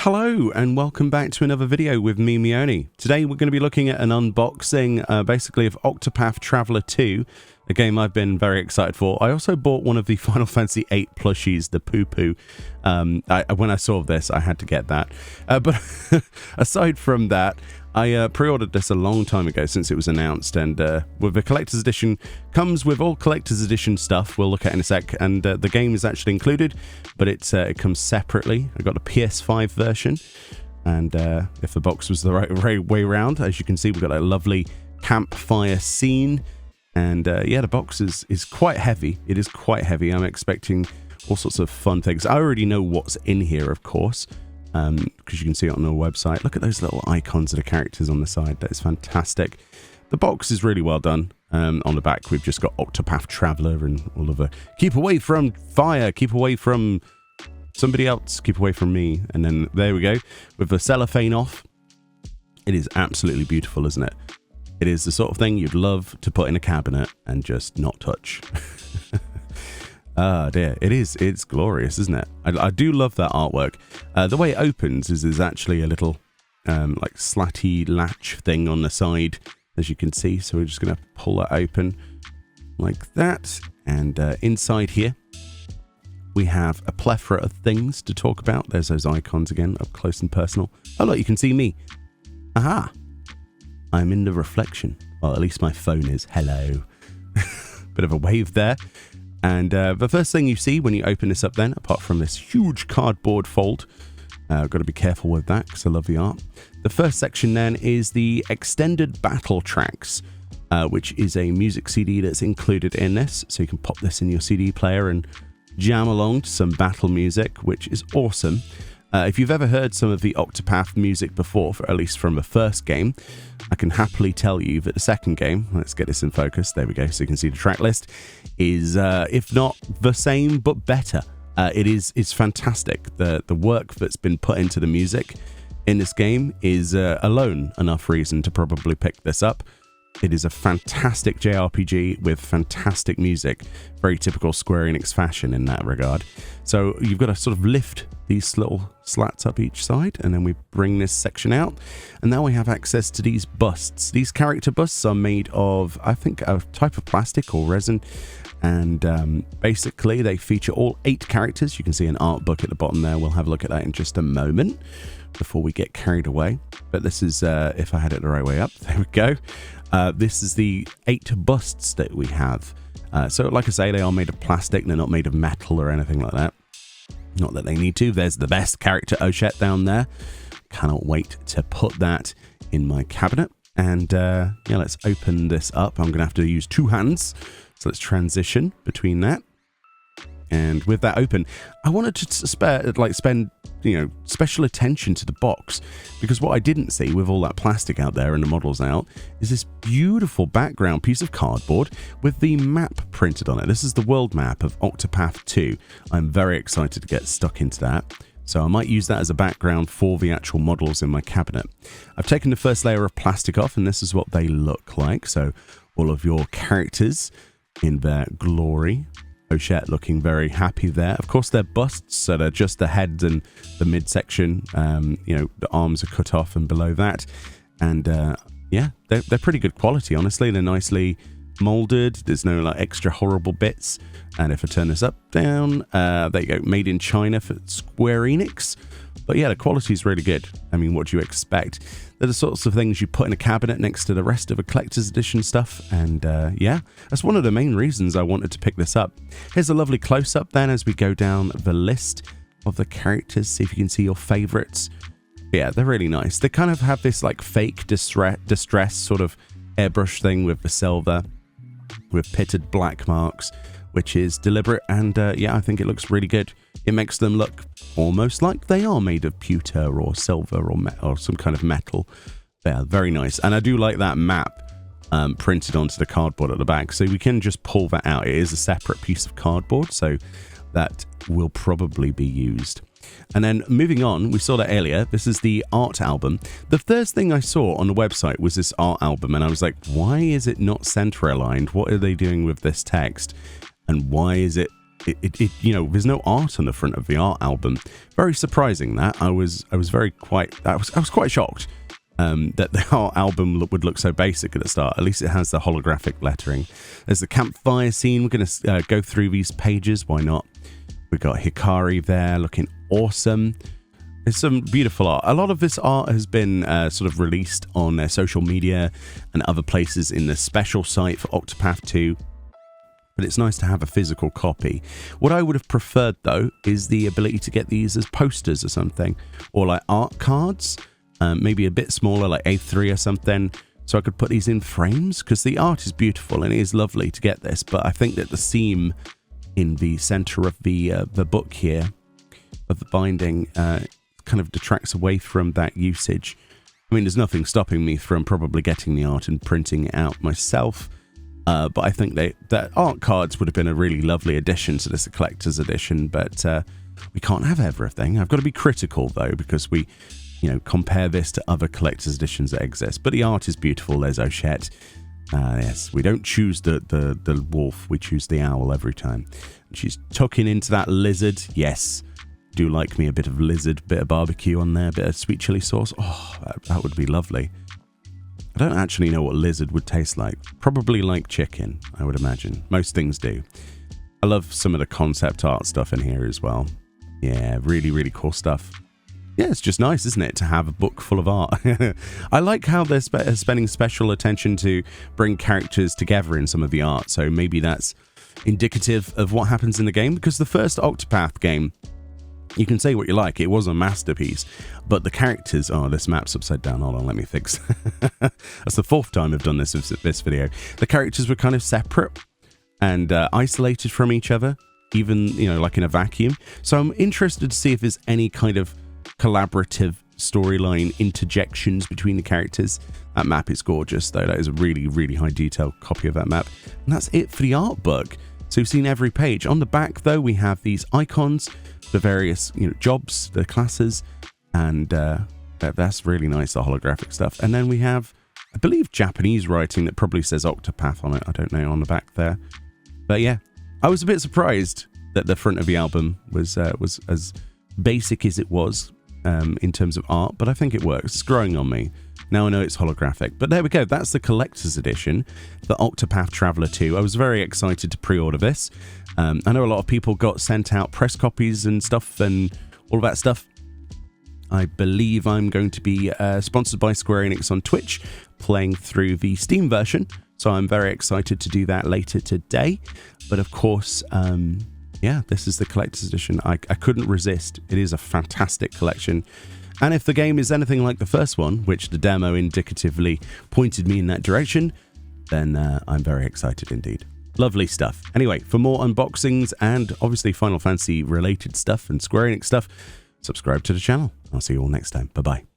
Hello and welcome back to another video with me, Meoni. Today we're going to be looking at an unboxing basically of Octopath Traveler 2, a game I've been very excited for. I also bought one of the Final Fantasy VIII plushies, the Poo-Poo. When I saw this, I had to get that. But aside from that, I pre-ordered this a long time ago since it was announced, and with the collector's edition comes with all collector's edition stuff we'll look at in a sec, and the game is actually included, but it comes separately. I got a PS5 version, and if the box was the right way around, as you can see, we've got a lovely campfire scene, and yeah, the box is quite heavy. It is quite heavy. I'm expecting all sorts of fun things. I already know what's in here, of course, because you can see it on the website. Look at those little icons of the characters on the side. That is fantastic. The box is really well done. On the back, we've just got Octopath Traveler and all of the keep away from fire, keep away from somebody else, keep away from me. And then there we go, with the cellophane off. It is absolutely beautiful, isn't it? It is the sort of thing you'd love to put in a cabinet and just not touch. Ah, dear. It's glorious, isn't it? I do love that artwork. The way it opens is actually a little like slatty latch thing on the side, as you can see. So we're just going to pull that open like that. And inside here, we have a plethora of things to talk about. There's those icons again, up close and personal. Oh, look, you can see me. Aha! I'm in the reflection. Well, at least my phone is. Hello. Bit of a wave there. And the first thing you see when you open this up then, apart from this huge cardboard fold, I've got to be careful with that because I love the art. The first section then is the extended battle tracks, which is a music CD that's included in this. So you can pop this in your CD player and jam along to some battle music, which is awesome. If you've ever heard some of the Octopath music before, at least from the first game, I can happily tell you that the second game, let's get this in focus, there we go, so you can see the track list, is, if not the same, but better. It's fantastic. The work that's been put into the music in this game is alone enough reason to probably pick this up. It is a fantastic JRPG with fantastic music, very typical Square Enix fashion in that regard. So you've got to sort of lift these little slats up each side, and then we bring this section out, and now we have access to these busts. These character busts are made of, I think, a type of plastic or resin, and basically they feature all 8 characters. You can see an art book at the bottom there. We'll have a look at that in just a moment before we get carried away. But this is, if I had it the right way up, there we go. This is the 8 busts that we have. So like I say, they are made of plastic. They're not made of metal or anything like that. Not that they need to. There's the best character, Ochette, down there. Cannot wait to put that in my cabinet. And yeah, let's open this up. I'm going to have to use 2 hands. So let's transition between that. And with that open, I wanted to spend, you know, special attention to the box, because what I didn't see with all that plastic out there and the models out is this beautiful background piece of cardboard with the map printed on it. This is the world map of Octopath 2. I'm very excited to get stuck into that. So I might use that as a background for the actual models in my cabinet. I've taken the first layer of plastic off, and this is what they look like. So all of your characters in their glory. Ochette looking very happy there. Of course, they're busts, so they're just the heads and the midsection. You know, the arms are cut off and below that. And yeah, they're pretty good quality, honestly. They're nicely molded. There's no like extra horrible bits. And if I turn this up, down, there you go, made in China for Square Enix. But yeah, the quality is really good. I mean, what do you expect? They're the sorts of things you put in a cabinet next to the rest of the collector's edition stuff. And yeah, that's one of the main reasons I wanted to pick this up. Here's a lovely close-up then as we go down the list of the characters. See if you can see your favorites. Yeah, they're really nice. They kind of have this like fake distress sort of airbrush thing with the silver, with pitted black marks, which is deliberate, and yeah, I think it looks really good. It makes them look almost like they are made of pewter or silver or some kind of metal. Yeah, very nice. And I do like that map printed onto the cardboard at the back, so we can just pull that out. It is a separate piece of cardboard, so that will probably be used. And then moving on, we saw that earlier, this is the art album. The first thing I saw on the website was this art album, and I was like, why is it not center aligned? What are they doing with this text? And why is it you know, there's no art on the front of the art album. Very surprising that. I was quite shocked that the art album would look so basic at the start. At least it has the holographic lettering. There's the campfire scene. We're going to go through these pages. Why not? We've got Hikari there looking awesome. There's some beautiful art. A lot of this art has been sort of released on their social media and other places in the special site for Octopath 2. But it's nice to have a physical copy. What I would have preferred, though, is the ability to get these as posters or something. Or like art cards. Maybe a bit smaller, like A3 or something. So I could put these in frames. Because the art is beautiful and it is lovely to get this. But I think that the seam in the center of the book here, of the binding, kind of detracts away from that usage. I mean, there's nothing stopping me from probably getting the art and printing it out myself. But I think that art cards would have been a really lovely addition to this collector's edition. But we can't have everything. I've got to be critical, though, because we, you know, compare this to other collector's editions that exist. But the art is beautiful. There's Ochette. Yes, we don't choose the wolf. We choose the owl every time. She's tucking into that lizard. Yes. Do like me a bit of lizard, bit of barbecue on there, bit of sweet chili sauce. Oh, that would be lovely. I don't actually know what lizard would taste like. Probably like chicken, I would imagine. Most things do. I love some of the concept art stuff in here as well. Yeah, really, really cool stuff. Yeah, it's just nice, isn't it, to have a book full of art. I like how they're spending special attention to bring characters together in some of the art. So maybe that's indicative of what happens in the game. Because the first Octopath game, you can say what you like, it was a masterpiece, but the characters... Oh, this map's upside down. Hold on, let me fix. That's the fourth time I've done this video. The characters were kind of separate and isolated from each other, even, you know, like in a vacuum. So I'm interested to see if there's any kind of collaborative storyline interjections between the characters. That map is gorgeous, though. That is a really, really high detail copy of that map. And that's it for the art book. So we've seen every page. On the back, though, we have these icons, the various, you know, jobs, the classes, and that's really nice, the holographic stuff. And then we have, I believe, Japanese writing that probably says Octopath on it. I don't know, on the back there. But yeah, I was a bit surprised that the front of the album was as basic as it was in terms of art, but I think it works. It's growing on me. Now I know it's holographic. But there we go. That's the collector's edition, the Octopath Traveler 2. I was very excited to pre-order this. I know a lot of people got sent out press copies and stuff and all of that stuff. I believe I'm going to be sponsored by Square Enix on Twitch, playing through the Steam version. So I'm very excited to do that later today. But of course, yeah, this is the collector's edition. I couldn't resist. It is a fantastic collection. And if the game is anything like the first one, which the demo indicatively pointed me in that direction, then I'm very excited indeed. Lovely stuff. Anyway, for more unboxings and obviously Final Fantasy related stuff and Square Enix stuff, subscribe to the channel. I'll see you all next time. Bye-bye.